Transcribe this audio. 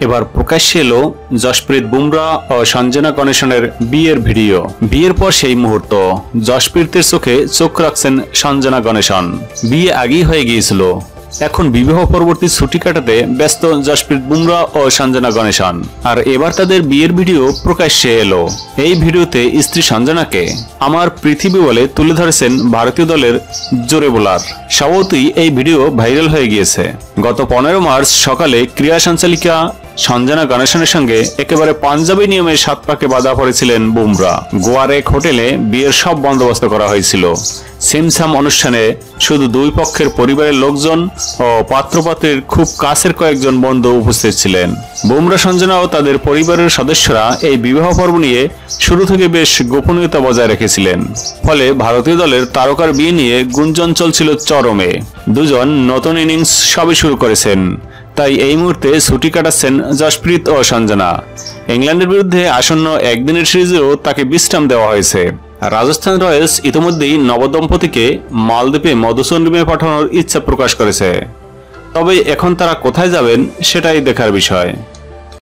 এবার প্রকাশ্যে এলো জশপ্রীত বুমরা ও সঞ্জনা গণেশনের বিয়ের ভিডিও। বিয়ের পর সেই মুহূর্ত, জশপ্রীতের চোখে চোখ রাখছেন সঞ্জনা গণেশন। বিয়ে আগেই হয়ে গিয়েছিল, এখন বিবাহ পরবর্তী ছুটি কাটাতে ব্যস্ত জশপ্রীত বুমরা ও সঞ্জনা গণেশন। আর এবার তাদের বিয়ের ভিডিও প্রকাশ্যে এলো। এই ভিডিওতে স্ত্রী সঞ্জনাকে আমার পৃথিবী বলে তুলে ধরেছেন ভারতীয় দলের জোরে বোলার। স্বভাবতই এই ভিডিও ভাইরাল হয়ে গিয়েছে। গত 15 মার্চ সকালে ক্রীড়া সঞ্চালিকা সঞ্জনা গণেশনের সঙ্গে একেবারে পাঞ্জাবি নিয়মে 7 পাকে বাঁধা পড়েছিলেন বুমরা। গোয়ার এক হোটেলে বিয়ের সব বন্দোবস্ত করা হয়েছিল। সিমসাম অনুষ্ঠানে শুধু দুই পক্ষের পরিবারের লোকজন ও পাত্রপাত্রীর খুব কাছের কয়েকজন বন্ধু উপস্থিত ছিলেন। বুমরা, সঞ্জনা ও তাদের পরিবারের সদস্যরা এই বিবাহ পর্ব নিয়ে শুরু থেকে বেশ গোপনীয়তা বজায় রেখেছিলেন। ফলে ভারতীয় দলের তারকার বিয়ে নিয়ে গুঞ্জন চলছিল চরমে। দুজন নতুন ইনিংস সবে শুরু করেছেন, তাই এই মুহূর্তে ছুটি কাটাচ্ছেন জশপ্রীত ও সঞ্জনা। ইংল্যান্ডের বিরুদ্ধে আসন্ন একদিনের সিরিজেও তাকে বিশ্রাম দেওয়া হয়েছে। রাজস্থান রয়্যালস ইতিমধ্যেই নবদম্পতিকে মালদ্বীপে মধুচন্দ্রিমে পাঠানোর ইচ্ছা প্রকাশ করেছে। তবে এখন তারা কোথায় যাবেন সেটাই দেখার বিষয়।